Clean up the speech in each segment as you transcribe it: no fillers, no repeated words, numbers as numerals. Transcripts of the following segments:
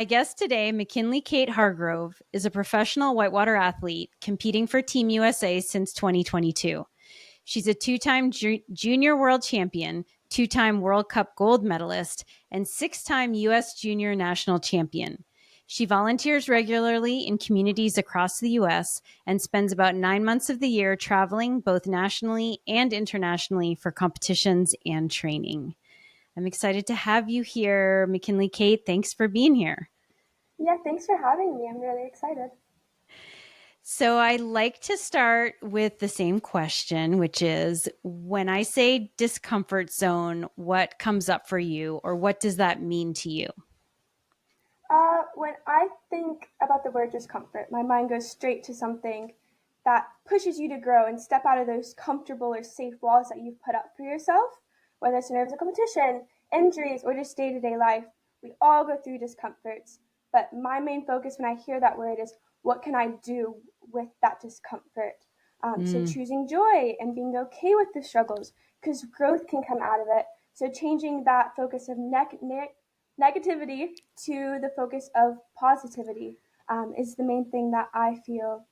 My guest today, Makinley Kate Hargrove, is a professional whitewater athlete competing for Team USA since 2022. She's a two-time junior world champion, two-time World Cup gold medalist, and six-time U.S. junior national champion. She volunteers regularly in communities across the U.S. and spends about 9 months of the year traveling both nationally and internationally for competitions and training. I'm excited to have you here, Makinley Kate. Thanks for being here. Yeah, thanks for having me. I'm really excited. So I like to start with the same question, which is, when I say discomfort zone, what comes up for you, or what does that mean to you? When I think about the word discomfort, my mind goes straight to something that pushes you to grow and step out of those comfortable or safe walls that you've put up for yourself, whether it's nerves of competition, injuries, or just day-to-day life. We all go through discomforts, but my main focus when I hear that word is, what can I do with that discomfort? So choosing joy and being okay with the struggles, because growth can come out of it. So changing that focus of negativity to the focus of positivity is the main thing that I feel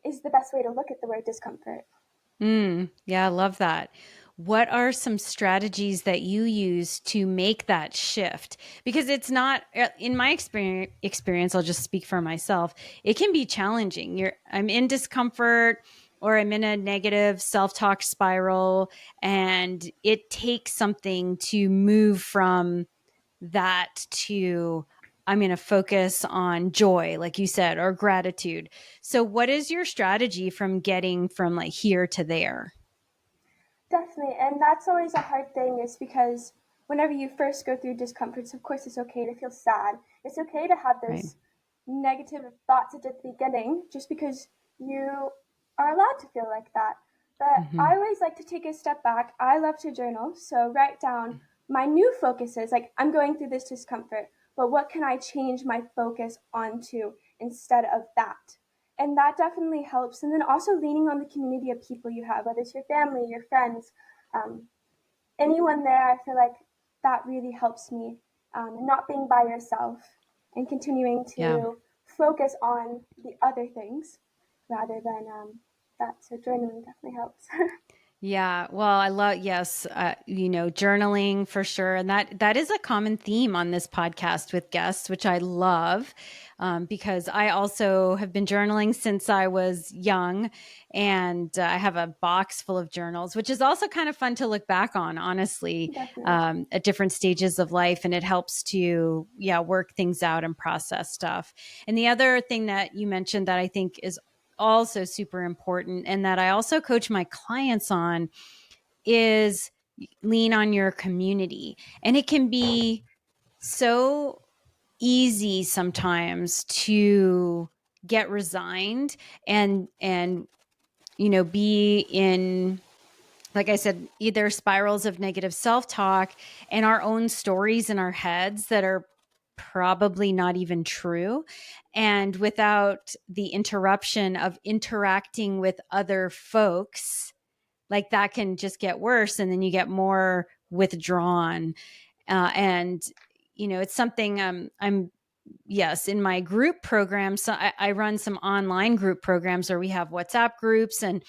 is the best way to look at the word discomfort. Yeah, I love that. What are some strategies that you use to make that shift? Because it's not, in my experience, I'll just speak for myself. It can be challenging. I'm in discomfort, or I'm in a negative self-talk spiral, and it takes something to move from that to, I'm going to focus on joy, like you said, or gratitude. So what is your strategy from getting from like here to there? Definitely, and that's always a hard thing is because whenever you first go through discomforts, of course it's okay to feel sad. It's okay to have Right. those negative thoughts at the beginning just because you are allowed to feel like that. But Mm-hmm. I always like to take a step back. I love to journal, so write down my new focuses. Like, I'm going through this discomfort, but what can I change my focus onto instead of that? And that definitely helps. And then also leaning on the community of people you have, whether it's your family, your friends, um, anyone there. I feel like that really helps me, not being by yourself and continuing Yeah. to focus on the other things rather than that. So journaling definitely helps. Yeah. Well, I love, yes, journaling for sure. And that is a common theme on this podcast with guests, which I love, because I also have been journaling since I was young, and I have a box full of journals, which is also kind of fun to look back on, honestly, Definitely. at different stages of life. And it helps to, work things out and process stuff. And the other thing that you mentioned that I think is also super important, and that I also coach my clients on, is lean on your community. And it can be so easy sometimes to get resigned and be in, like I said, either spirals of negative self-talk and our own stories in our heads that are probably not even true. And without the interruption of interacting with other folks, like that can just get worse. And then you get more withdrawn. And, it's something yes, in my group programs, so I run some online group programs where we have WhatsApp groups. And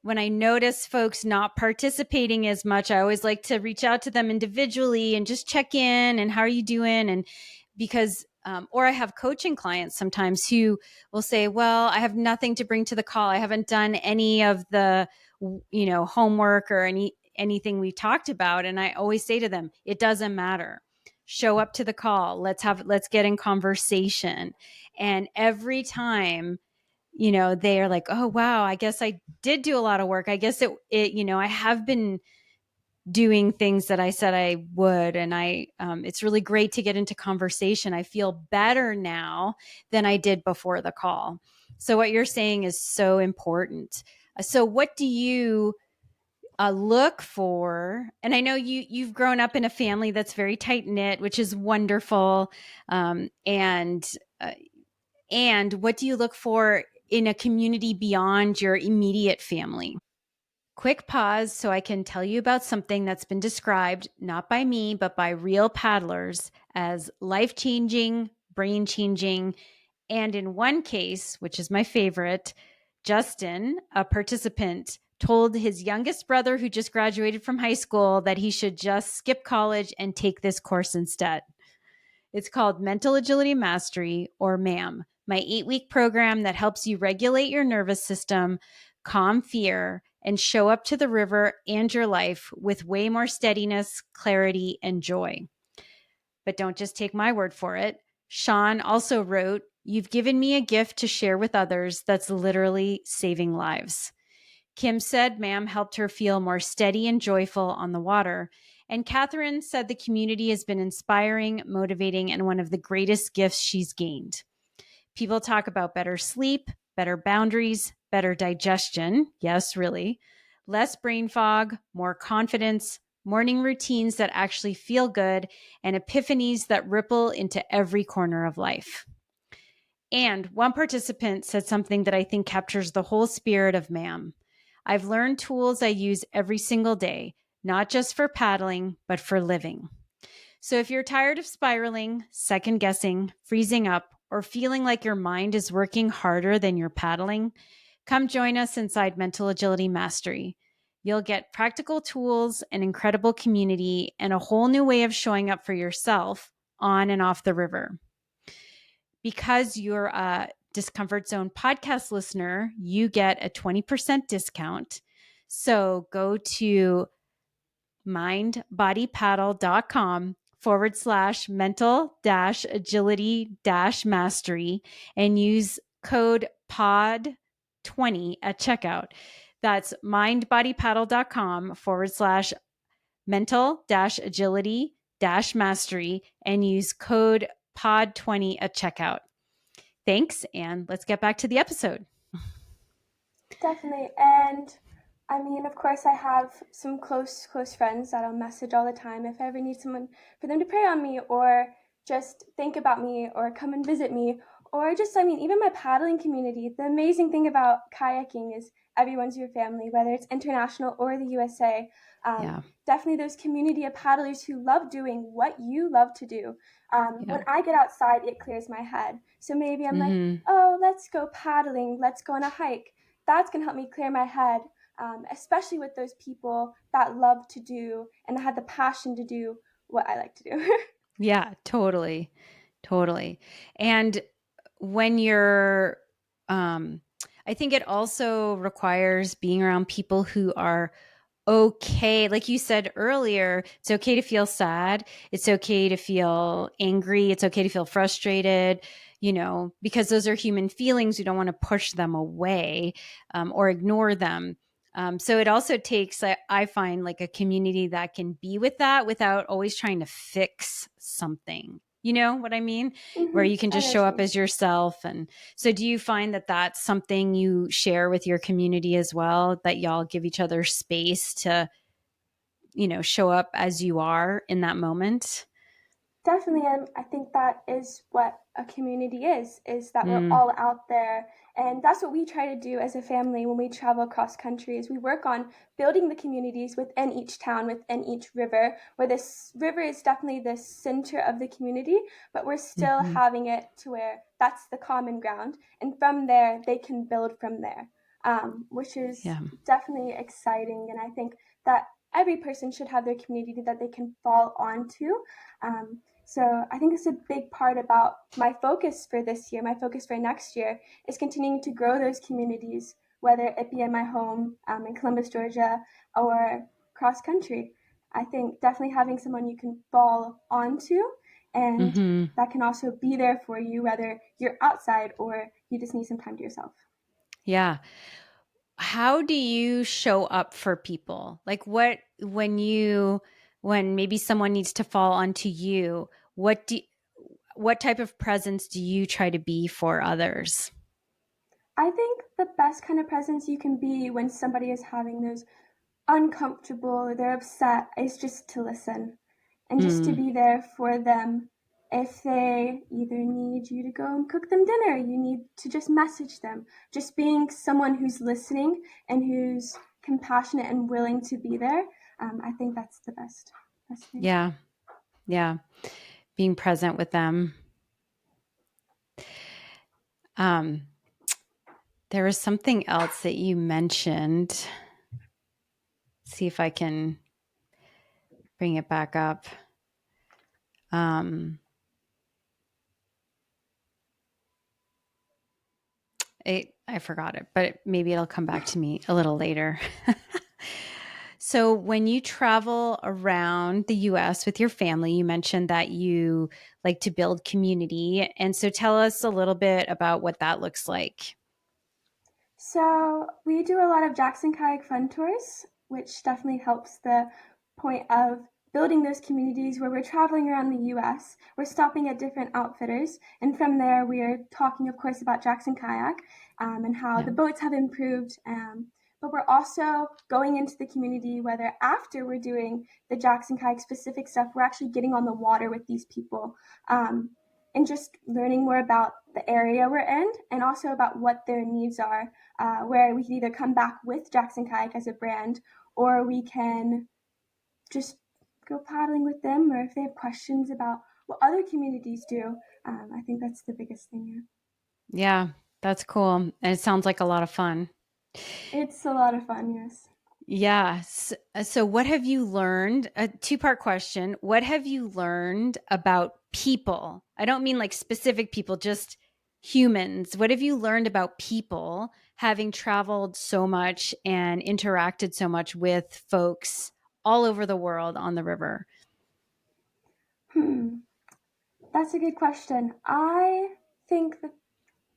when I notice folks not participating as much, I always like to reach out to them individually and just check in and how are you doing? And because, or I have coaching clients sometimes who will say, well, I have nothing to bring to the call. I haven't done any of the, homework or anything we talked about. And I always say to them, it doesn't matter. Show up to the call. Let's get in conversation. And every time, they are like, oh, wow, I guess I did do a lot of work. I guess I have been doing things that I said I would. And it's really great to get into conversation. I feel better now than I did before the call. So what you're saying is so important. So what do you look for? And I know you've grown up in a family that's very tight knit, which is wonderful. And what do you look for in a community beyond your immediate family? Quick pause so I can tell you about something that's been described, not by me, but by real paddlers, as life-changing brain changing. And in one case, which is my favorite, Justin, a participant, told his youngest brother who just graduated from high school that he should just skip college and take this course instead. It's called Mental Agility Mastery, or MAM, my 8-week program that helps you regulate your nervous system, calm fear, and show up to the river and your life with way more steadiness, clarity, and joy. But don't just take my word for it. Sean also wrote, "You've given me a gift to share with others that's literally saving lives." Kim said ma'am helped her feel more steady and joyful on the water. And Catherine said the community has been inspiring, motivating, and one of the greatest gifts she's gained. People talk about better sleep, better boundaries, better digestion. Yes, really. Less brain fog, more confidence, morning routines that actually feel good, and epiphanies that ripple into every corner of life. And one participant said something that I think captures the whole spirit of MAM. "I've learned tools I use every single day, not just for paddling, but for living." So if you're tired of spiraling, second guessing, freezing up, or feeling like your mind is working harder than you're paddling, come join us inside Mental Agility Mastery. You'll get practical tools, an incredible community, and a whole new way of showing up for yourself on and off the river. Because you're a Discomfort Zone podcast listener, you get a 20% discount. So go to mindbodypaddle.com/mental-agility-mastery and use code POD20 at checkout. That's mindbodypaddle.com/mental-agility-mastery and use code POD20 at checkout. Thanks, and let's get back to the episode. Definitely. And I mean, of course, I have some close friends that I'll message all the time if I ever need someone for them to pray on me or just think about me or come and visit me. Or just, I mean, even my paddling community. The amazing thing about kayaking is everyone's your family, whether it's international or the USA. Definitely those community of paddlers who love doing what you love to do. When I get outside, it clears my head. So maybe I'm like, oh, let's go paddling. Let's go on a hike. That's going to help me clear my head, especially with those people that love to do and had the passion to do what I like to do. Yeah, totally. And when you're, I think it also requires being around people who are okay. Like you said earlier, it's okay to feel sad. It's okay to feel angry. It's okay to feel frustrated, because those are human feelings. We don't want to push them away or ignore them. So it also takes, I find, like a community that can be with that without always trying to fix something. You know what I mean? Mm-hmm. Where you can just show up as yourself. And so do you find that that's something you share with your community as well, that y'all give each other space to, show up as you are in that moment? Definitely, and I think that is what a community is that we're all out there. And that's what we try to do as a family when we travel across country is we work on building the communities within each town, within each river, where this river is definitely the center of the community, but we're still having it to where that's the common ground. And from there, they can build from there, which is definitely exciting. And I think that every person should have their community that they can fall onto. So I think it's a big part about my focus for this year, my focus for next year, is continuing to grow those communities, whether it be in my home in Columbus, Georgia, or cross country. I think definitely having someone you can fall onto and that can also be there for you, whether you're outside or you just need some time to yourself. Yeah. How do you show up for people? Like when maybe someone needs to fall onto you, what type of presence do you try to be for others? I think the best kind of presence you can be when somebody is having those uncomfortable or they're upset is just to listen and just to be there for them. If they either need you to go and cook them dinner, you need to just message them. Just being someone who's listening and who's compassionate and willing to be there, I think that's the best thing. Yeah. Being present with them. Um, there was something else that you mentioned. See if I can bring it back up. I forgot it, but maybe it'll come back to me a little later. So when you travel around the US with your family, you mentioned that you like to build community. And so tell us a little bit about what that looks like. So we do a lot of Jackson Kayak fun tours, which definitely helps the point of building those communities where we're traveling around the US. We're stopping at different outfitters, and from there we are talking, of course, about Jackson Kayak and how Yeah. the boats have improved. But we're also going into the community, whether after we're doing the Jackson Kayak specific stuff, we're actually getting on the water with these people. And just learning more about the area we're in and also about what their needs are, where we can either come back with Jackson Kayak as a brand, or we can just go paddling with them, or if they have questions about what other communities do. I think that's the biggest thing. Yeah, that's cool. And it sounds like a lot of fun. It's a lot of fun, yes. Yeah. So what have you learned? A two-part question. What have you learned about people? I don't mean like specific people, just humans. What have you learned about people having traveled so much and interacted so much with folks all over the world on the river? That's a good question. I think that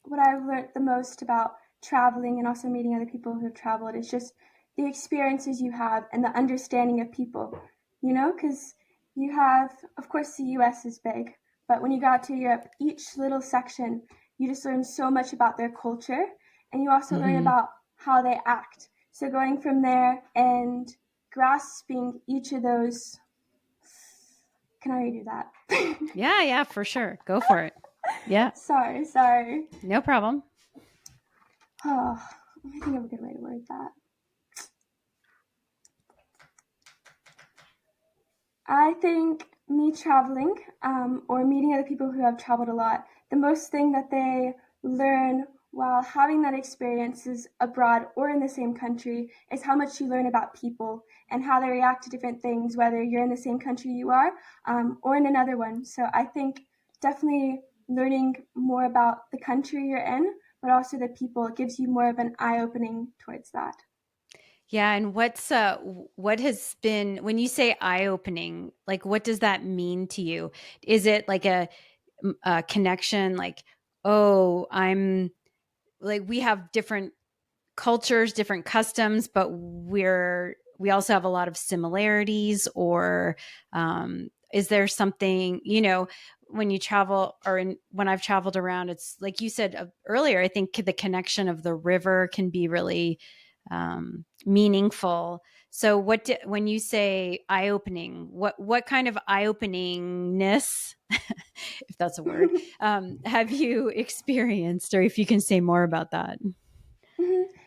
what I've learned the most about traveling and also meeting other people who have traveled is just the experiences you have and the understanding of people, because you have, of course, the US is big, but when you go out to Europe, each little section, you just learn so much about their culture, and you also learn Mm-hmm. about how they act. So going from there and grasping each of those, can I redo that? Yeah, for sure. Go for it. Yeah, Sorry. no problem. Oh, I think of a good way to word that. I think me traveling or meeting other people who have traveled a lot, the most thing that they learn while having that experiences abroad or in the same country is how much you learn about people and how they react to different things, whether you're in the same country you are or in another one. So I think definitely learning more about the country you're in, but also the people, it gives you more of an eye-opening towards that. Yeah, and what has been when you say eye-opening, like what does that mean to you? Is it like a connection like, oh, I'm like we have different cultures, different customs, but we also have a lot of similarities, or is there something, when you travel when I've traveled around, it's like you said earlier, I think the connection of the river can be really meaningful. So when you say eye-opening, what kind of eye-openingness, if that's a word, have you experienced, or if you can say more about that?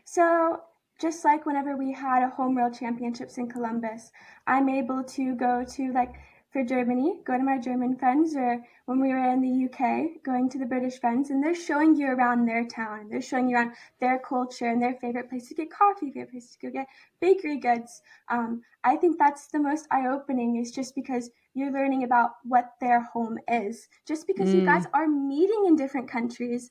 So, just like whenever we had a home world championships in Columbus, I'm able to go to, like, for Germany, go to my German friends, or when we were in the UK, going to the British friends, and they're showing you around their town, and they're showing you around their culture and their favorite place to get coffee, favorite place to go get bakery goods. I think that's the most eye-opening, is just because you're learning about what their home is. Just because you guys Mm. are meeting in different countries,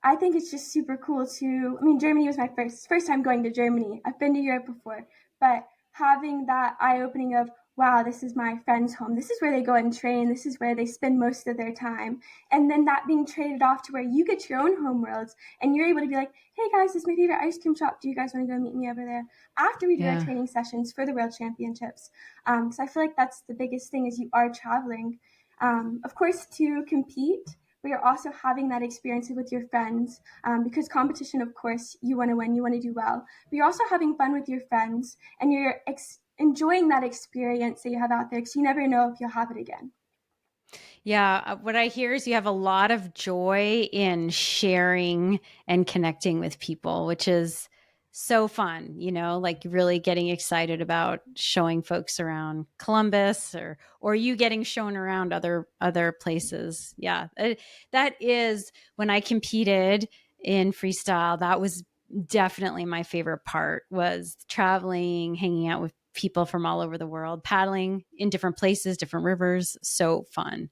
I think it's just super cool to. I mean, Germany was my first time going to Germany. I've been to Europe before, but having that eye opening of, wow, this is my friend's home. This is where they go and train. This is where they spend most of their time. And then that being traded off to where you get your own home worlds and you're able to be like, hey guys, this is my favorite ice cream shop. Do you guys want to go meet me over there after we do our Yeah. training sessions for the World Championships? So I feel like that's the biggest thing, is you are traveling, of course, to compete, but you're also having that experience with your friends, because competition, of course, you want to win, you want to do well, but you're also having fun with your friends, and you're enjoying that experience that you have out there, because you never know if you'll have it again. Yeah. What I hear is you have a lot of joy in sharing and connecting with people, which is so fun, like really getting excited about showing folks around Columbus or you getting shown around other places. Yeah. That is when I competed in freestyle, that was definitely my favorite part, was traveling, hanging out with people from all over the world, paddling in different places, different rivers. So fun.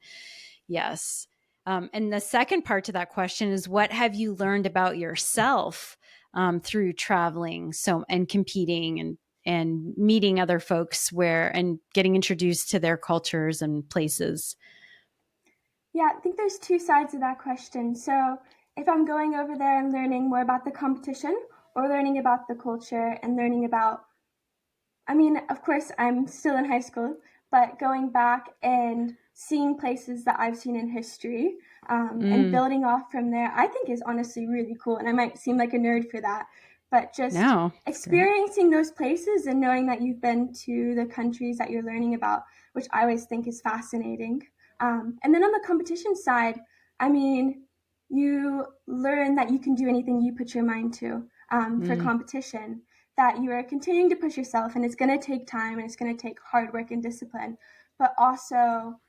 Yes. And the second part to that question is, what have you learned about yourself through traveling and competing and meeting other folks and getting introduced to their cultures and places? Yeah, I think there's two sides of that question. So if I'm going over there and learning more about the competition or learning about the culture and learning about, of course, I'm still in high school, but going back and seeing places that I've seen in history and building off from there, I think is honestly really cool. And I might seem like a nerd for that, but just experiencing those places and knowing that you've been to the countries that you're learning about, which I always think is fascinating. And then on the competition side, you learn that you can do anything you put your mind to for competition, that you are continuing to push yourself, and it's going to take time and it's going to take hard work and discipline. But also,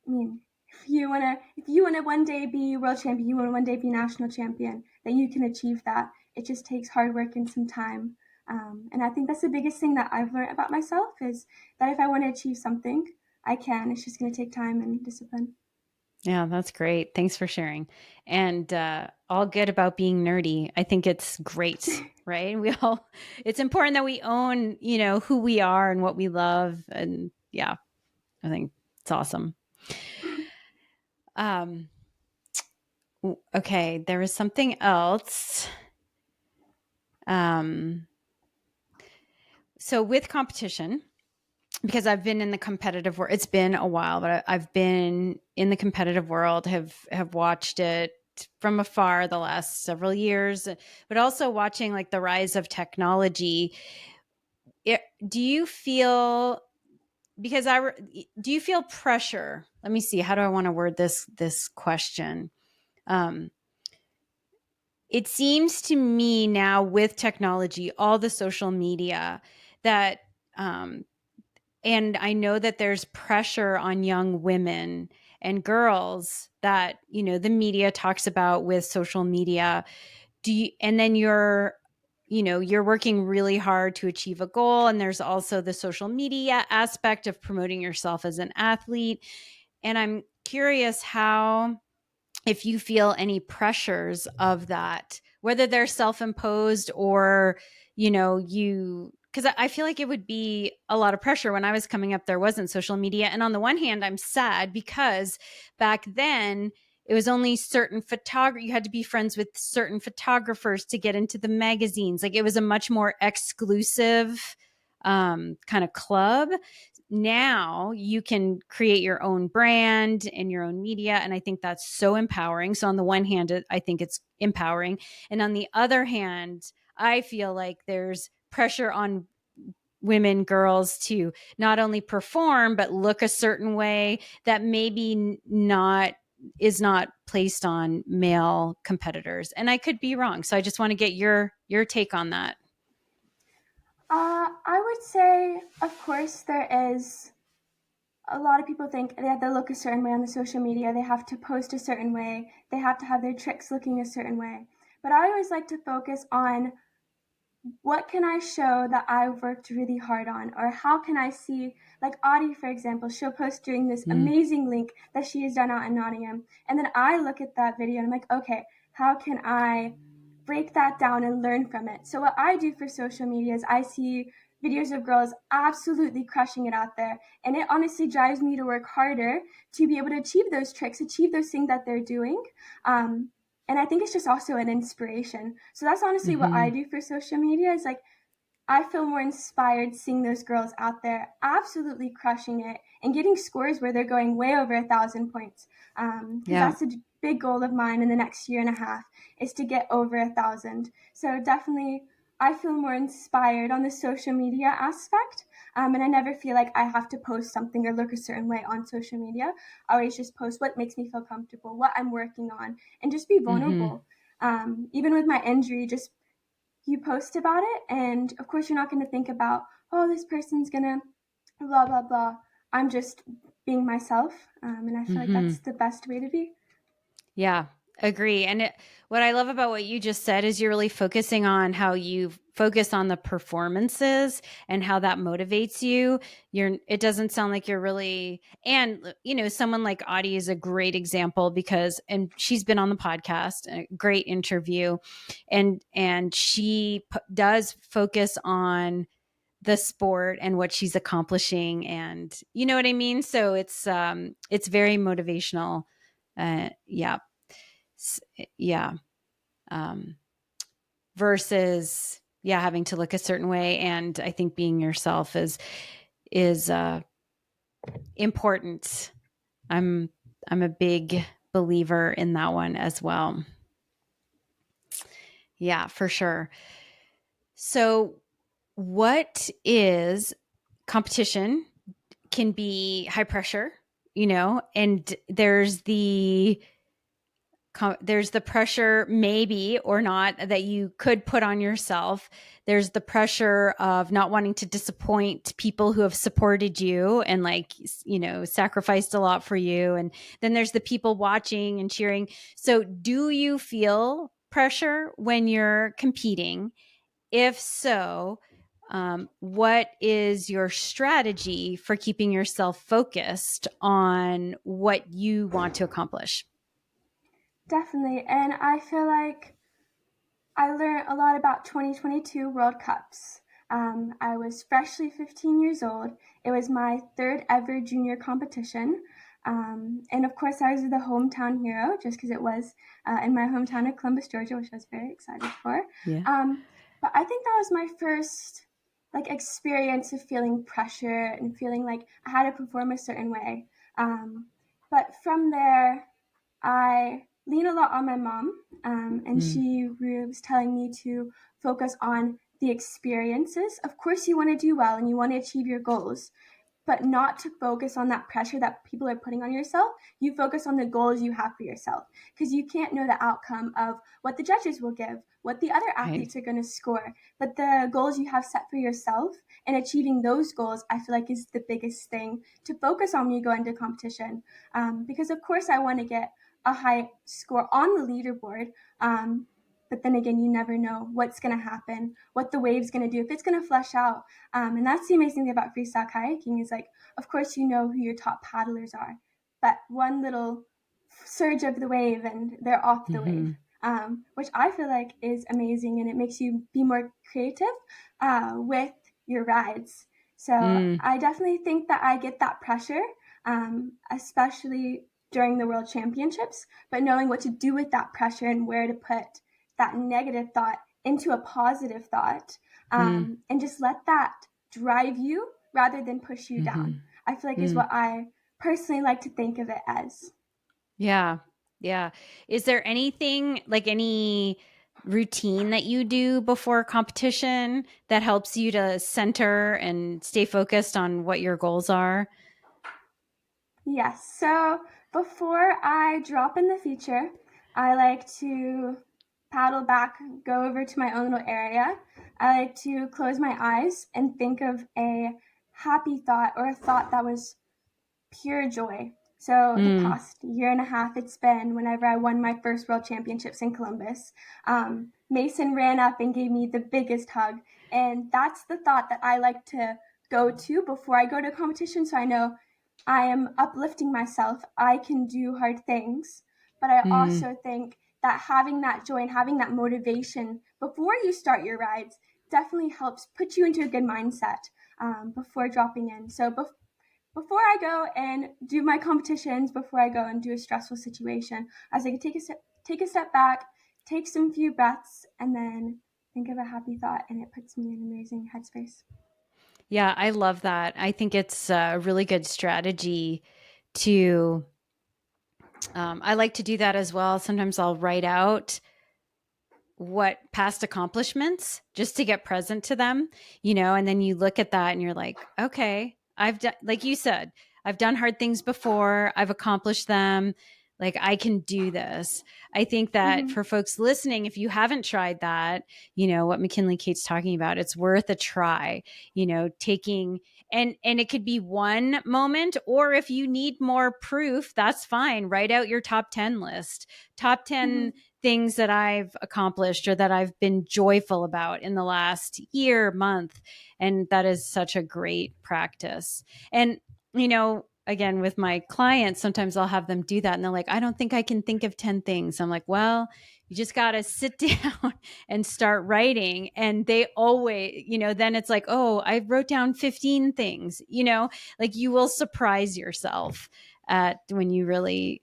if you want to one day be world champion, you want to one day be national champion, that you can achieve that. It just takes hard work and some time. And I think that's the biggest thing that I've learned about myself, is that if I want to achieve something, I can. It's just going to take time and discipline. Yeah, that's great. Thanks for sharing. And all good about being nerdy. I think it's great, right? It's important that we own, who we are and what we love. And yeah, I think it's awesome. Okay, there was something else. So with competition, because I've been in the competitive world, it's been a while, but I've been in the competitive world, have watched it from afar the last several years, but also watching like the rise of technology. Do you feel pressure? Let me see. How do I want to word this question? It seems to me now with technology, all the social media that, and I know that there's pressure on young women and girls that, the media talks about with social media. And then you're working really hard to achieve a goal. And there's also the social media aspect of promoting yourself as an athlete. And I'm curious if you feel any pressures of that, whether they're self-imposed or, because I feel like it would be a lot of pressure. When I was coming up, there wasn't social media. And on the one hand, I'm sad because back then it was only certain photographers. You had to be friends with certain photographers to get into the magazines. Like it was a much more exclusive kind of club. Now you can create your own brand and your own media. And I think that's so empowering. So on the one hand, I think it's empowering. And on the other hand, I feel like there's pressure on women, girls to not only perform, but look a certain way that maybe is not placed on male competitors. And I could be wrong. So I just want to get your take on that. I would say, of course, there is. A lot of people think they have to look a certain way on the social media. They have to post a certain way. They have to have their tricks looking a certain way. But I always like to focus on, what can I show that I've worked really hard on? Or how can I see, like Audie, for example, she'll post doing this amazing link that she has done out in Nottingham. And then I look at that video and I'm like, okay, how can I break that down and learn from it? So what I do for social media is I see videos of girls absolutely crushing it out there. And it honestly drives me to work harder to be able to achieve those tricks, achieve those things that they're doing. And I think it's just also an inspiration. So that's honestly what I do for social media, is like, I feel more inspired seeing those girls out there absolutely crushing it and getting scores where they're going way over 1,000 points. That's a big goal of mine in the next year and a half, is to get over 1,000. So definitely I feel more inspired on the social media aspect. And I never feel like I have to post something or look a certain way on social media. I always just post what makes me feel comfortable, what I'm working on, and just be vulnerable. Even with my injury, just you post about it. And of course, you're not going to think about, oh, this person's going to blah, blah, blah. I'm just being myself. And I feel like that's the best way to be. Yeah, agree. And what I love about what you just said is you're really focusing on how you focus on the performances and how that motivates you. It doesn't sound like you're really, and someone like Audie is a great example because, and she's been on the podcast, a great interview, and she does focus on the sport and what she's accomplishing, and you know what I mean? So it's very motivational. Yeah. Yeah. Um, versus, having to look a certain way. And I think being yourself is important. I'm a big believer in that one as well. Yeah, for sure. So what is competition can be high pressure, and there's the pressure, maybe or not, that you could put on yourself. There's the pressure of not wanting to disappoint people who have supported you and sacrificed a lot for you. And then there's the people watching and cheering. So do you feel pressure when you're competing? If so, what is your strategy for keeping yourself focused on what you want to accomplish? Definitely. And I feel like I learned a lot about 2022 World Cups. I was freshly 15 years old. It was my third ever junior competition. And of course, I was the hometown hero just because it was in my hometown of Columbus, Georgia, which I was very excited for. Yeah. But I think that was my first experience of feeling pressure and feeling like I had to perform a certain way. But from there, I lean a lot on my mom, and she was telling me to focus on the experiences. Of course, you want to do well and you want to achieve your goals, but not to focus on that pressure that people are putting on yourself. You focus on the goals you have for yourself, because you can't know the outcome of what the judges will give, what the other athletes are going to score, but the goals you have set for yourself and achieving those goals, I feel like is the biggest thing to focus on when you go into competition. Because of course I want to get a high score on the leaderboard, but then again, you never know what's going to happen, what the wave's going to do, if it's going to flush out. And that's the amazing thing about freestyle kayaking is of course, you know who your top paddlers are, but one little surge of the wave and they're off the wave, which I feel like is amazing. And it makes you be more creative with your rides. So I definitely think that I get that pressure, especially during the World Championships, but knowing what to do with that pressure and where to put that negative thought into a positive thought, and just let that drive you rather than push you down, I feel like is what I personally like to think of it as. Yeah. Yeah. Is there anything, like any routine that you do before competition that helps you to center and stay focused on what your goals are? Yes. So before I drop in the feature, I like to paddle back, go over to my own little area. I like to close my eyes and think of a happy thought or a thought that was pure joy. So the past year and a half it's been whenever I won my first World Championships in Columbus, Mason ran up and gave me the biggest hug. And that's the thought that I like to go to before I go to competition. So I know I am uplifting myself. I can do hard things. But I also think that having that joy and having that motivation before you start your rides definitely helps put you into a good mindset before dropping in. So before I go and do my competitions, before I go and do a stressful situation, I was like, take a step back, take some few breaths, and then think of a happy thought, and it puts me in an amazing headspace. Yeah, I love that. I think it's a really good strategy to, I like to do that as well. Sometimes I'll write out what past accomplishments just to get present to them, and then you look at that and you're like, okay, I've done, like you said, I've done hard things before. I've accomplished them. like I can do this. I think that Mm-hmm. for folks listening, if you haven't tried that, what Makinley Kate's talking about, it's worth a try, taking, and it could be one moment, or if you need more proof, that's fine. Write out your top 10 list, top 10 Mm-hmm. things that I've accomplished or that I've been joyful about in the last year, month. And that is such a great practice. And, again, with my clients, sometimes I'll have them do that and they're like, I don't think I can think of 10 things. I'm like, well, you just got to sit down and start writing. And they always, then it's like, oh, I wrote down 15 things, like you will surprise yourself when you really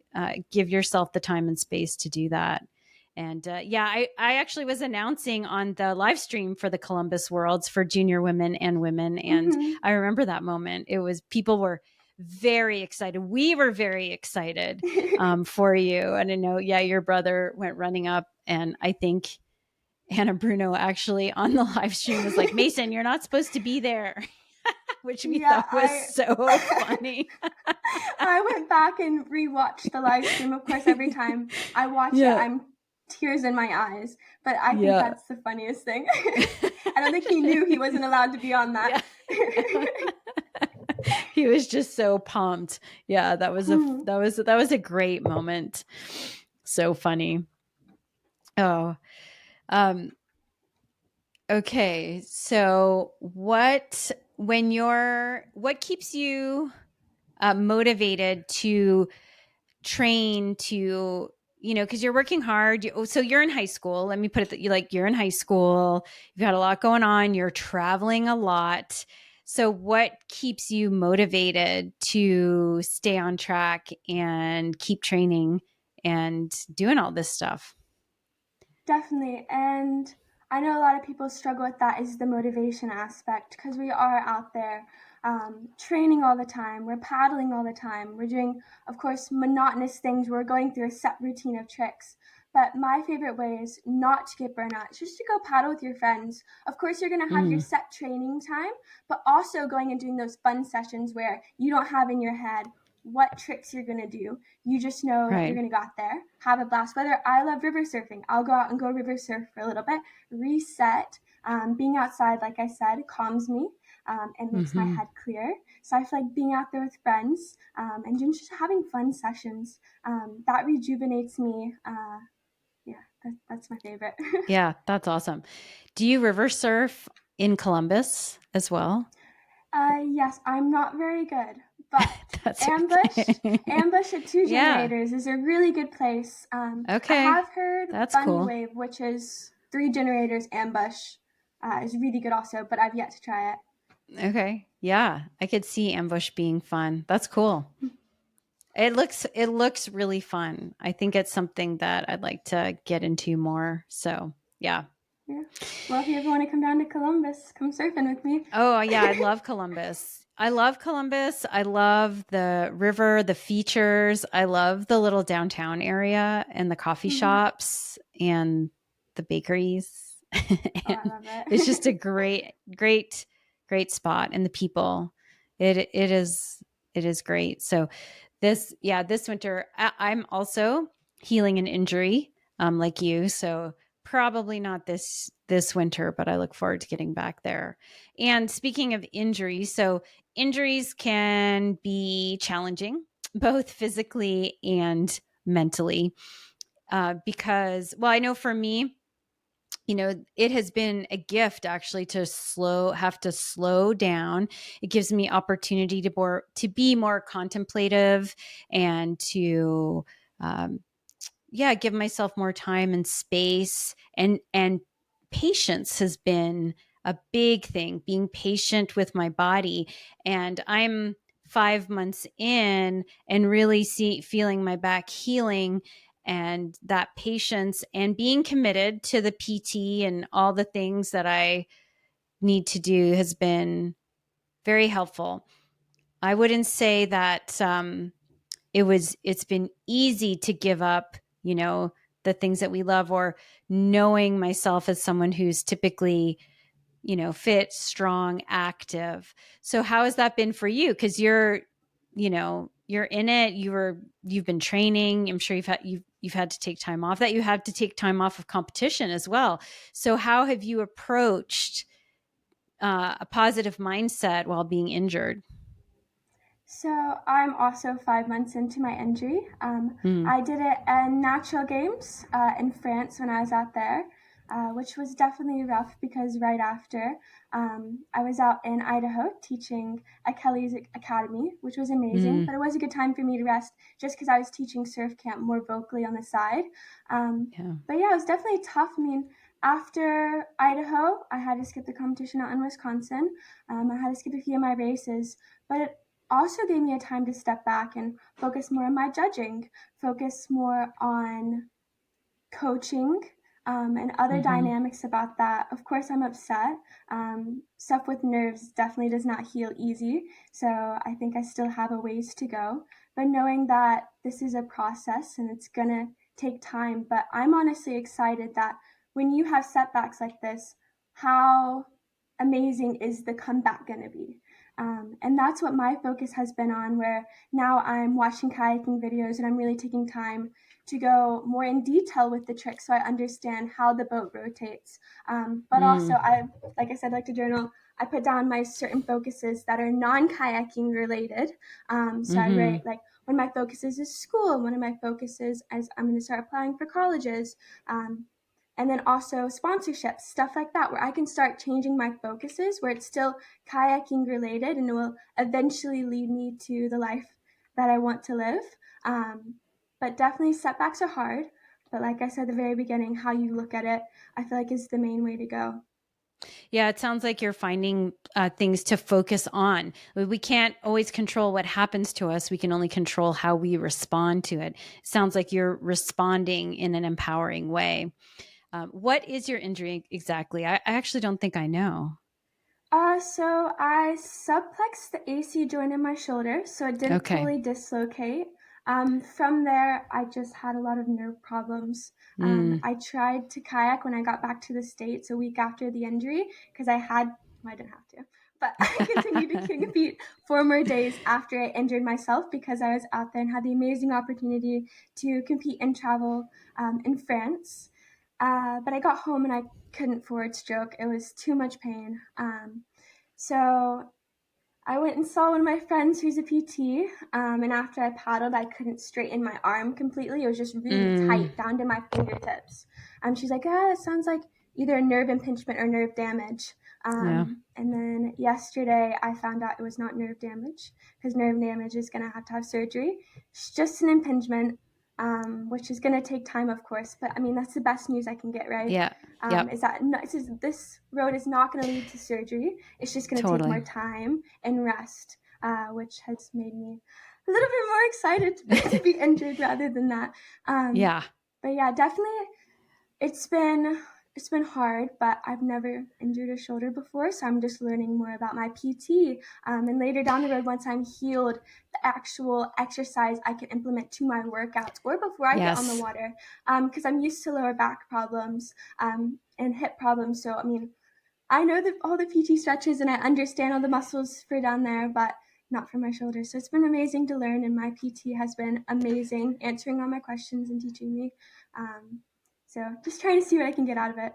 give yourself the time and space to do that. And I actually was announcing on the live stream for the Columbus Worlds for junior women and women. And Mm-hmm. I remember that moment. People were very excited. We were very excited for you. And I know, your brother went running up, and I think Anna Bruno actually on the live stream was like, Mason, you're not supposed to be there, which we thought was so funny. I went back and rewatched the live stream. Of course, every time I watch it, I'm tears in my eyes. But I think that's the funniest thing. I don't think he knew he wasn't allowed to be on that. He was just so pumped. Yeah, that was a great moment. So funny. Oh, okay. So what keeps you motivated to train to, because you're working hard. So you're in high school. Let me put it that you're in high school. You've got a lot going on. You're traveling a lot. So what keeps you motivated to stay on track and keep training and doing all this stuff? Definitely. And I know a lot of people struggle with that, is the motivation aspect, because we are out there training all the time. We're paddling all the time. We're doing, of course, monotonous things. We're going through a set routine of tricks. But my favorite way is not to get burnout. It's just to go paddle with your friends. Of course, you're going to have your set training time, but also going and doing those fun sessions where you don't have in your head what tricks you're going to do. You just know that you're going to go out there, have a blast. Whether I love river surfing, I'll go out and go river surf for a little bit, reset. Being outside, like I said, calms me and makes my head clear. So I feel like being out there with friends and just having fun sessions, that rejuvenates me. That's my favorite. Yeah, that's awesome. Do you river surf in Columbus as well? Yes, I'm not very good, but Ambush at 2 generators is a really good place. Okay. I have heard that's Bunny cool. Wave, which is 3 generators. Ambush is really good also, but I've yet to try it. Okay. Yeah, I could see Ambush being fun. That's cool. It looks really fun. I think it's something that I'd like to get into more. So, yeah. Well, if you ever want to come down to Columbus, come surfing with me. Oh, yeah, I love Columbus. I love the river, the features. I love the little downtown area and the coffee shops and the bakeries. I love it. It's just a great spot, and the people. It is great. So this winter, I'm also healing an injury, like you. So probably not this winter, but I look forward to getting back there. And speaking of injuries, so injuries can be challenging, both physically and mentally, because, well, I know for me, it has been a gift actually to have to slow down. It gives me opportunity to be more contemplative and to, give myself more time and space, and patience has been a big thing, being patient with my body. And I'm 5 months in and really feeling my back healing, and that patience and being committed to the PT and all the things that I need to do has been very helpful. I wouldn't say that it's been easy to give up, the things that we love, or knowing myself as someone who's typically, fit, strong, active. So how has that been for you? Because you're, you're in it. You've been training. I'm sure you've had to take time off. That you had to take time off of competition as well. So how have you approached a positive mindset while being injured? So I'm also 5 months into my injury. Mm. I did it in natural games in France when I was out there, which was definitely rough because right after I was out in Idaho teaching at Kelly's Academy, which was amazing. But it was a good time for me to rest just because I was teaching surf camp more vocally on the side. But yeah, it was definitely tough. I mean, after Idaho, I had to skip the competition out in Wisconsin. I had to skip a few of my races, but it also gave me a time to step back and focus more on my judging, focus more on coaching and other dynamics about that. Of course, I'm upset. Stuff with nerves definitely does not heal easy. So I think I still have a ways to go. But knowing that this is a process and it's going to take time, but I'm honestly excited that when you have setbacks like this, how amazing is the comeback going to be? And that's what my focus has been on, where now I'm watching kayaking videos and I'm really taking time to go more in detail with the trick so I understand how the boat rotates. But also, like I said, like to journal, I put down my certain focuses that are non-kayaking related. So I write like one of my focuses is school, and one of my focuses is I'm going to start applying for colleges. And then also sponsorships, stuff like that, where I can start changing my focuses, where it's still kayaking related and it will eventually lead me to the life that I want to live. But definitely setbacks are hard. But like I said at the very beginning, how you look at it, I feel like is the main way to go. Yeah, it sounds like you're finding things to focus on. We can't always control what happens to us. We can only control how we respond to it. It sounds like you're responding in an empowering way. What is your injury exactly? I actually don't think I know. So I subplexed the AC joint in my shoulder, so it didn't Okay. fully dislocate. From there, I just had a lot of nerve problems. I tried to kayak when I got back to the States a week after the injury because well, I didn't have to, but I continued to compete 4 more days after I injured myself because I was out there and had the amazing opportunity to compete and travel in France. But I got home and I couldn't forward stroke. It was too much pain. So I went and saw one of my friends who's a PT, and after I paddled, I couldn't straighten my arm completely. It was just really tight down to my fingertips. She's like, it sounds like either a nerve impingement or nerve damage. And then yesterday, I found out it was not nerve damage because nerve damage is going to have surgery. It's just an impingement, which is going to take time, of course. But I mean, that's the best news I can get, right? Yeah. Yep. Is that this road is not going to lead to surgery. It's just going to take more time and rest, which has made me a little bit more excited to be injured rather than that. Yeah. But yeah, definitely, it's been hard, but I've never injured a shoulder before, so I'm just learning more about my PT. And later down the road, once I'm healed, the actual exercise I can implement to my workouts or before I get on the water, because I'm used to lower back problems and hip problems. So I mean, I know all the PT stretches and I understand all the muscles for down there, but not for my shoulders. So it's been amazing to learn, and my PT has been amazing, answering all my questions and teaching me. So just trying to see what I can get out of it.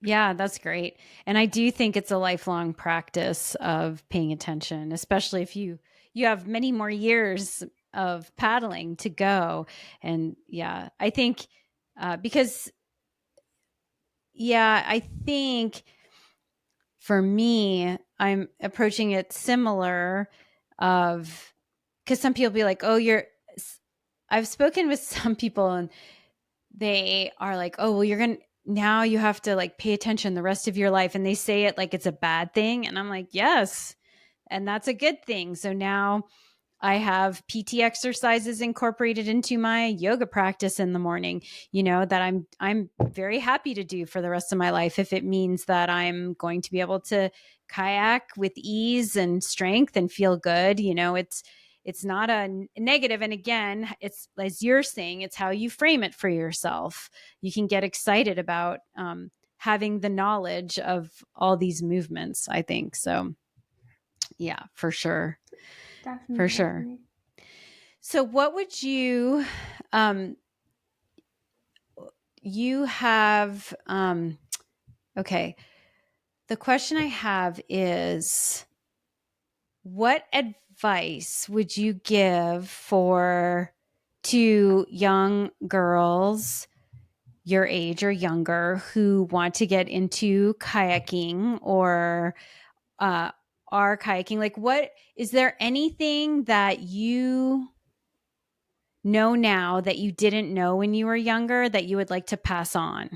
Yeah, that's great. And I do think it's a lifelong practice of paying attention, especially if you have many more years of paddling to go. And yeah, I think because I think for me, I'm approaching it similar of because some people be like, "Oh, I've spoken with some people and they are like, "Oh, well, now you have to like pay attention the rest of your life." And they say it like it's a bad thing. And I'm like, yes. And that's a good thing. So now I have PT exercises incorporated into my yoga practice in the morning, that I'm very happy to do for the rest of my life if it means that I'm going to be able to kayak with ease and strength and feel good. It's not a negative. And again, it's as you're saying, it's how you frame it for yourself. You can get excited about having the knowledge of all these movements, I think. So yeah, for sure. Definitely, For sure. definitely. So what would you, you have, okay. The question I have is, what advice would you give to young girls your age or younger who want to get into kayaking or are kayaking? Like, what is there anything that you know now that you didn't know when you were younger that you would like to pass on?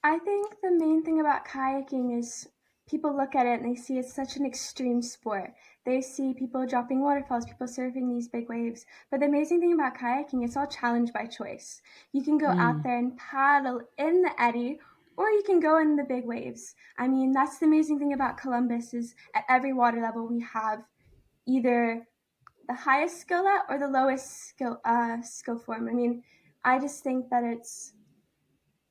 I think the main thing about kayaking is people look at it and they see it's such an extreme sport. They see people dropping waterfalls, people surfing these big waves. But the amazing thing about kayaking, it's all challenge by choice. You can go out there and paddle in the eddy, or you can go in the big waves. I mean, that's the amazing thing about Columbus is at every water level we have either the highest skill at or the lowest skill form. I mean, I just think that it's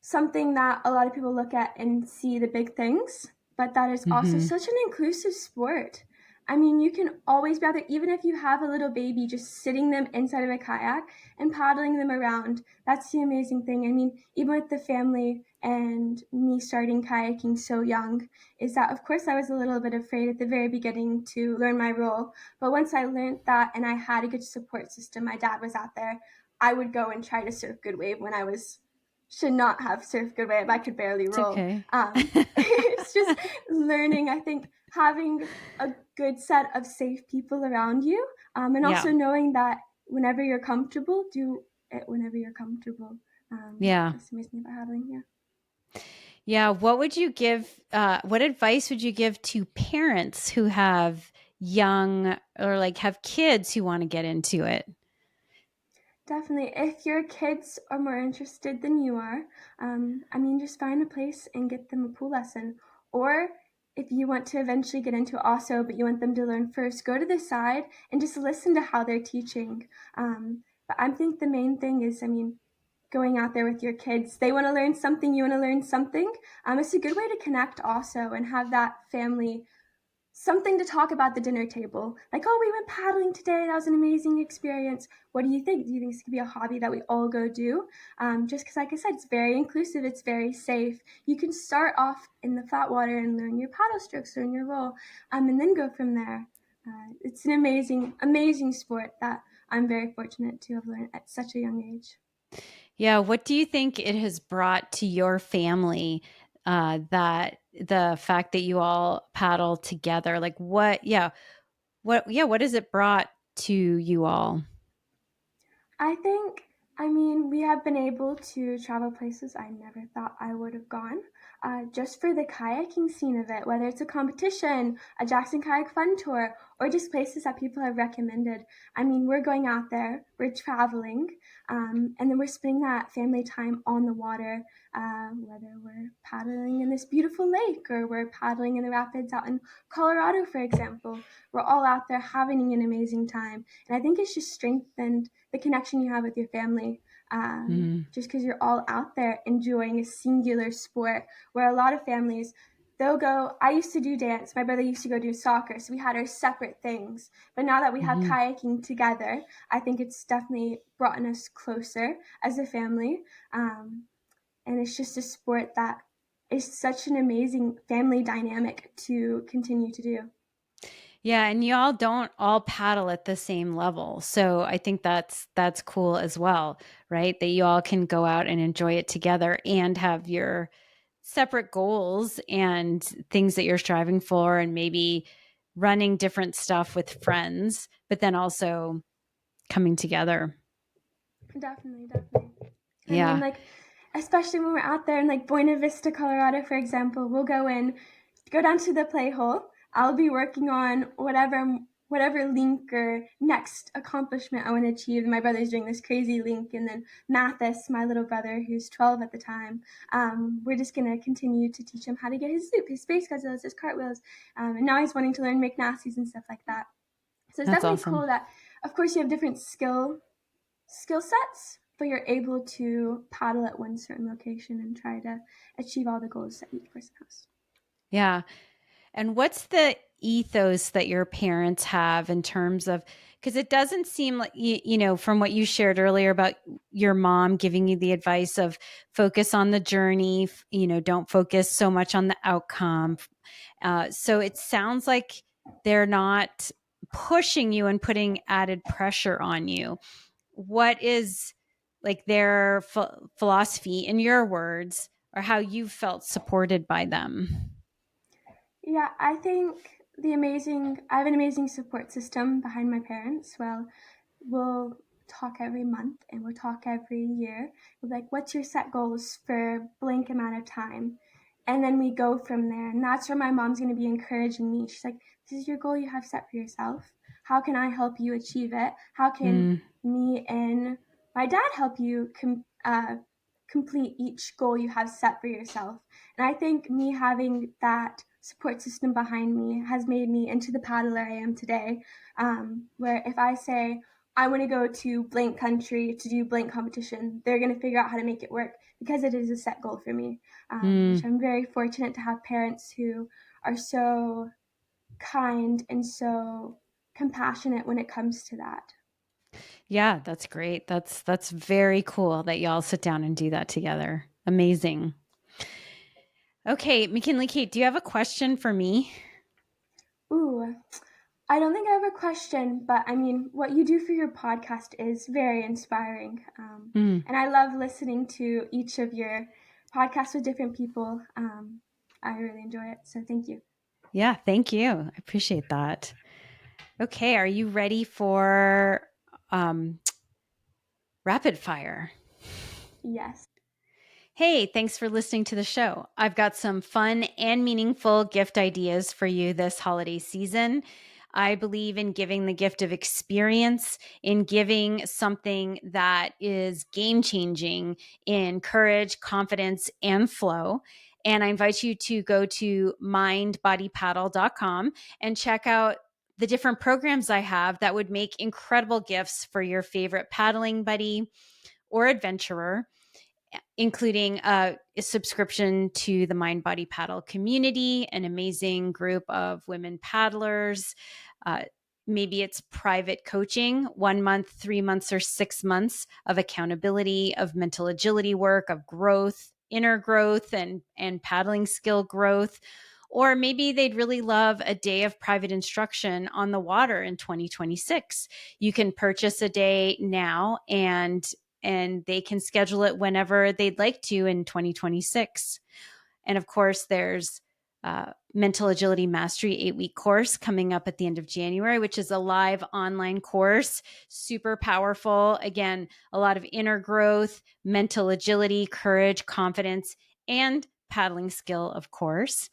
something that a lot of people look at and see the big things, but that is also such an inclusive sport. I mean, you can always be out there, even if you have a little baby, just sitting them inside of a kayak and paddling them around. That's the amazing thing. I mean, even with the family and me starting kayaking so young, is that of course I was a little bit afraid at the very beginning to learn my role. But once I learned that and I had a good support system, my dad was out there, I would go and try to surf good wave when I should not have surfed good wave. I could barely roll. Okay. It's just learning. I think having a good set of safe people around you, and also knowing that whenever you're comfortable, do it whenever you're comfortable. That's amazing about paddling. Yeah. What would you give? What advice would you give to parents who have young or like have kids who want to get into it? Definitely. If your kids are more interested than you are, I mean, just find a place and get them a pool lesson. Or if you want to eventually get into it also, but you want them to learn first, go to the side and just listen to how they're teaching. But I think the main thing is, I mean, going out there with your kids. They want to learn something, you want to learn something. It's a good way to connect also and have that family something to talk about the dinner table. Like, oh, we went paddling today. That was an amazing experience. What do you think? Do you think this could be a hobby that we all go do? Just because, like I said, it's very inclusive. It's very safe. You can start off in the flat water and learn your paddle strokes, learn your roll, and then go from there. It's an amazing, amazing sport that I'm very fortunate to have learned at such a young age. Yeah. What do you think it has brought to your family, that the fact that you all paddle together? Like what has it brought to you all? I mean, we have been able to travel places I never thought I would have gone. Just for the kayaking scene of it, whether it's a competition, a Jackson Kayak Fun Tour, or just places that people have recommended. I mean, we're going out there, we're traveling, and then we're spending that family time on the water, whether we're paddling in this beautiful lake or we're paddling in the rapids out in Colorado, for example. We're all out there having an amazing time. And I think it's just strengthened the connection you have with your family, just because you're all out there enjoying a singular sport where a lot of families, they'll go, I used to do dance, my brother used to go do soccer, so we had our separate things. But now that we have kayaking together, I think it's definitely brought us closer as a family. And it's just a sport that is such an amazing family dynamic to continue to do. Yeah, and y'all don't all paddle at the same level. So I think that's cool as well, right? That you all can go out and enjoy it together and have your separate goals and things that you're striving for and maybe running different stuff with friends, but then also coming together. Definitely. I Yeah. mean, like, especially when we're out there in like Buena Vista, Colorado, for example, we'll go down to the play hole. I'll be working on whatever link or next accomplishment I want to achieve. My brother's doing this crazy link, and then Mathis, my little brother, who's 12 at the time, we're just gonna continue to teach him how to get his loop, his space guzzles, his cartwheels, and now he's wanting to learn McNasty's and stuff like that. So it's That's definitely awesome. cool that, of course, you have different skill sets, but you're able to paddle at one certain location and try to achieve all the goals that each person has. Yeah. And what's the ethos that your parents have in terms of, Because it doesn't seem like, from what you shared earlier about your mom giving you the advice of focus on the journey, don't focus so much on the outcome. So it sounds like they're not pushing you and putting added pressure on you. What is like their philosophy, in your words, or how you felt supported by them? Yeah, I think I have an amazing support system behind my parents. Well, we'll talk every month and we'll talk every year. We're like, what's your set goals for blank amount of time? And then we go from there. And that's where my mom's going to be encouraging me. She's like, this is your goal you have set for yourself. How can I help you achieve it? How can me and my dad help you complete each goal you have set for yourself? And I think me having that support system behind me has made me into the paddler I am today. Where if I say, I want to go to blank country to do blank competition, they're going to figure out how to make it work because it is a set goal for me, which I'm very fortunate to have parents who are so kind and so compassionate when it comes to that. Yeah, that's great. That's very cool that y'all sit down and do that together. Amazing. Okay, Makinley Kate, do you have a question for me? Ooh, I don't think I have a question, but I mean, what you do for your podcast is very inspiring. And I love listening to each of your podcasts with different people. I really enjoy it. So thank you. Yeah, thank you. I appreciate that. Okay, are you ready for rapid fire? Yes. Hey, thanks for listening to the show. I've got some fun and meaningful gift ideas for you this holiday season. I believe in giving the gift of experience, in giving something that is game changing in courage, confidence, and flow. And I invite you to go to mindbodypaddle.com and check out the different programs I have that would make incredible gifts for your favorite paddling buddy or adventurer, including a subscription to the Mind Body Paddle community, an amazing group of women paddlers. Maybe it's private coaching, 1 month, 3 months, or 6 months of accountability, of mental agility work, of growth, inner growth, and paddling skill growth. Or maybe they'd really love a day of private instruction on the water in 2026. You can purchase a day now and they can schedule it whenever they'd like to in 2026. And of course, there's Mental Agility Mastery 8-week course coming up at the end of January, which is a live online course, super powerful. Again, a lot of inner growth, mental agility, courage, confidence, and paddling skill, of course.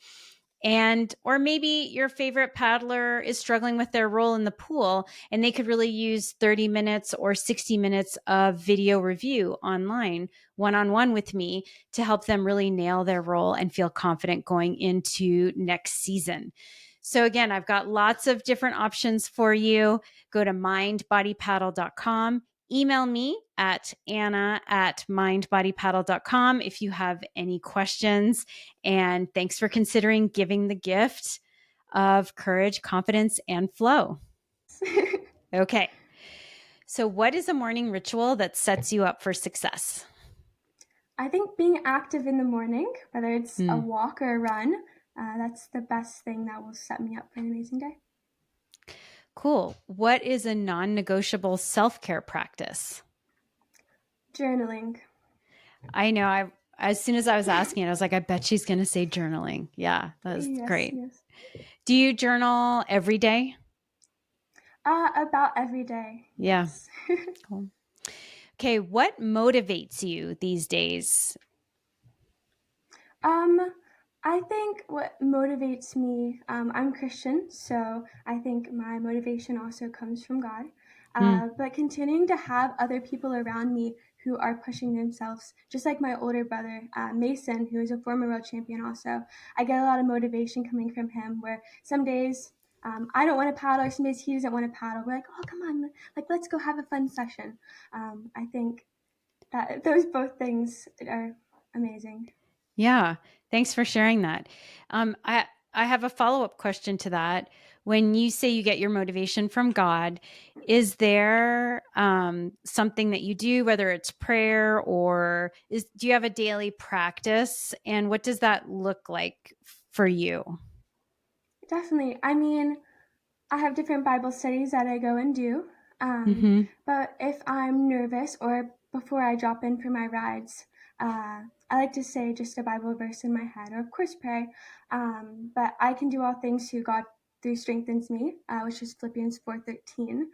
Or maybe your favorite paddler is struggling with their role in the pool and they could really use 30 minutes or 60 minutes of video review online, one-on-one with me, to help them really nail their role and feel confident going into next season. So again, I've got lots of different options for you. Go to mindbodypaddle.com. Email me at anna@mindbodypaddle.com if you have any questions. And thanks for considering giving the gift of courage, confidence, and flow. Okay. So, what is a morning ritual that sets you up for success? I think being active in the morning, whether it's a walk or a run, that's the best thing that will set me up for an amazing day. Cool. What is a non-negotiable self-care practice? Journaling. I know. As soon as I was asking it, I was like, I bet she's going to say journaling. Yeah, that's great. Yes. Do you journal every day? About every day. Yeah. Yes. Cool. Okay. What motivates you these days? I think what motivates me, I'm Christian, so I think my motivation also comes from God. But continuing to have other people around me who are pushing themselves, just like my older brother, Mason, who is a former world champion also. I get a lot of motivation coming from him, where some days I don't want to paddle, or some days he doesn't want to paddle. We're like, oh, come on, like, let's go have a fun session. I think that those both things are amazing. Yeah. Thanks for sharing that. I have a follow-up question to that. when you say you get your motivation from God, is there something that you do, whether it's prayer or do you have a daily practice? And what does that look like for you? Definitely. I mean, I have different Bible studies that I go and do. Mm-hmm. But if I'm nervous or before I drop in for my rides, I like to say just a Bible verse in my head, or of course pray. But I can do all things through God who strengthens me, which is Philippians 4:13.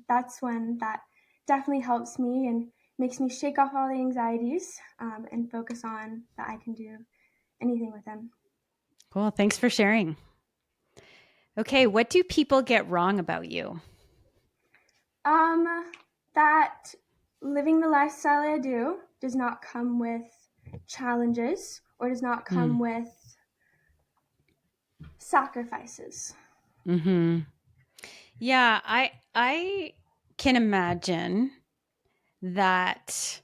That's one that definitely helps me and makes me shake off all the anxieties and focus on that I can do anything with Him. Cool. Thanks for sharing. Okay. What do people get wrong about you? That living the lifestyle I do does not come with challenges or does not come with sacrifices. Mm-hmm. Yeah, I can imagine that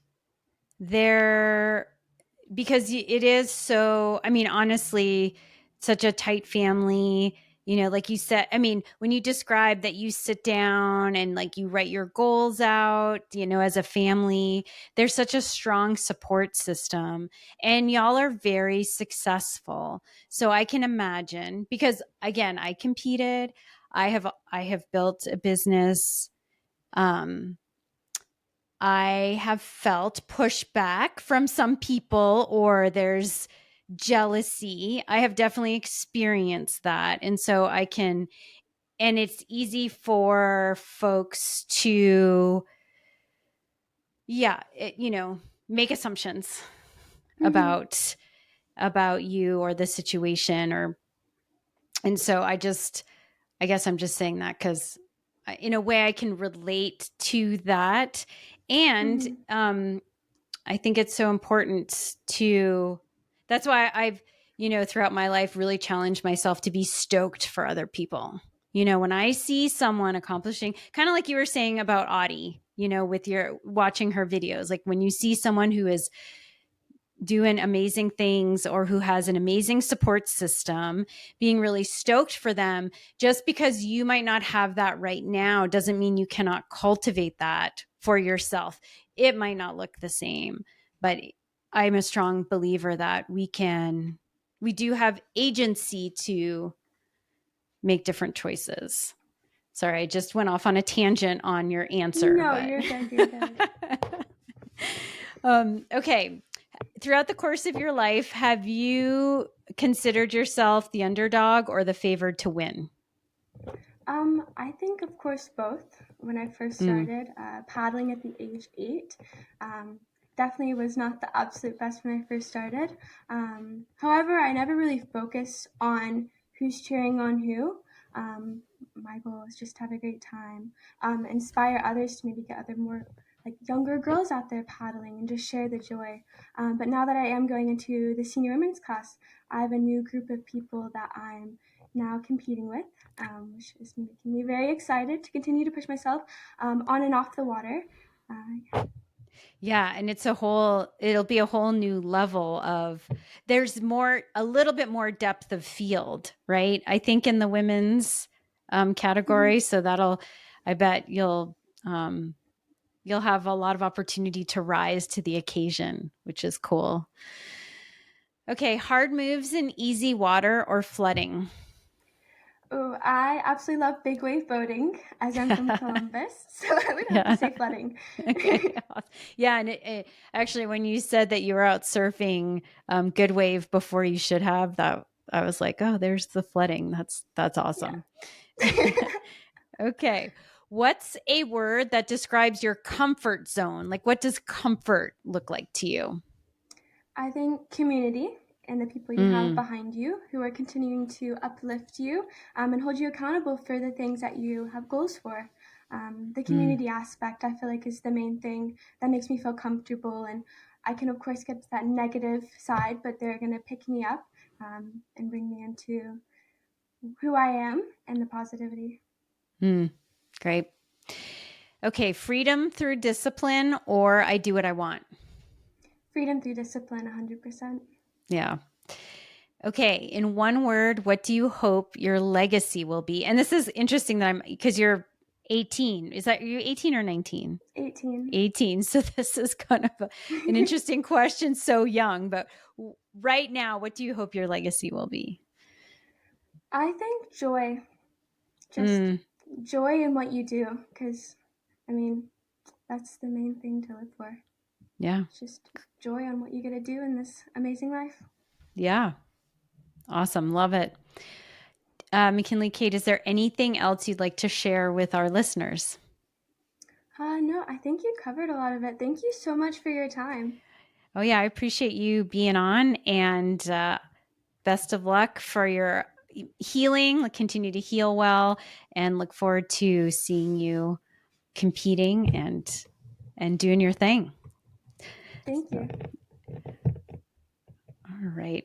there, because it is so, I mean, honestly, such a tight family, like you said, I mean, when you describe that you sit down and like you write your goals out, as a family, there's such a strong support system and y'all are very successful. So I can imagine, because again, I competed, I have built a business. I have felt pushback from some people, or there's jealousy. I have definitely experienced that. And so and it's easy for folks to, make assumptions Mm-hmm. about you or the situation, and so I guess I'm just saying that because in a way I can relate to that. And Mm-hmm. I think it's so important that's why I've, throughout my life really challenged myself to be stoked for other people. When I see someone accomplishing, kind of like you were saying about Audie, with your watching her videos, like when you see someone who is doing amazing things or who has an amazing support system, being really stoked for them. Just because you might not have that right now doesn't mean you cannot cultivate that for yourself. It might not look the same, but I'm a strong believer that we do have agency to make different choices. Sorry, I just went off on a tangent on your answer, No, but you're good. You're good. okay. Throughout the course of your life, have you considered yourself the underdog or the favored to win? I think, of course, both. When I first Mm. started paddling at the age 8, definitely was not the absolute best when I first started. However, I never really focused on who's cheering on who. My goal is just to have a great time, inspire others to maybe get other more like younger girls out there paddling and just share the joy. But now that I am going into the senior women's class, I have a new group of people that I'm now competing with, which is making me very excited to continue to push myself on and off the water. Yeah, and it'll be a whole new level of, there's a little bit more depth of field, right? I think in the women's category. So I bet you'll have a lot of opportunity to rise to the occasion, which is cool. Okay, hard moves in easy water or flooding? Oh, I absolutely love big wave boating as I'm from Columbus, so I would have to Yeah. say flooding. Okay. Yeah. And actually, when you said that you were out surfing good wave before you should have, that I was like, oh, there's the flooding. That's awesome. Yeah. Okay. What's a word that describes your comfort zone? Like, what does comfort look like to you? I think community and the people you have Mm, behind you who are continuing to uplift you and hold you accountable for the things that you have goals for. The mm. community aspect, I feel like, is the main thing that makes me feel comfortable. And I can, of course, get to that negative side, but they're going to pick me up and bring me into who I am and the positivity. Great. Okay. Freedom through discipline, or I do what I want. Freedom through discipline, 100%. Yeah. Okay, in one word, what do you hope your legacy will be? And this is interesting that because you're 18. Is that you 18 or 19? 18. 18. So this is kind of an interesting question so young, but right now, what do you hope your legacy will be? I think joy. Just joy in what you do, because I mean, that's the main thing to live for. Yeah. It's just joy on what you get to do in this amazing life. Yeah. Awesome. Love it. Makinley Kate, is there anything else you'd like to share with our listeners? No, I think you covered a lot of it. Thank you so much for your time. Oh, yeah. I appreciate you being on, and best of luck for your healing. Continue to heal well, and look forward to seeing you competing and doing your thing. Thank you. All right.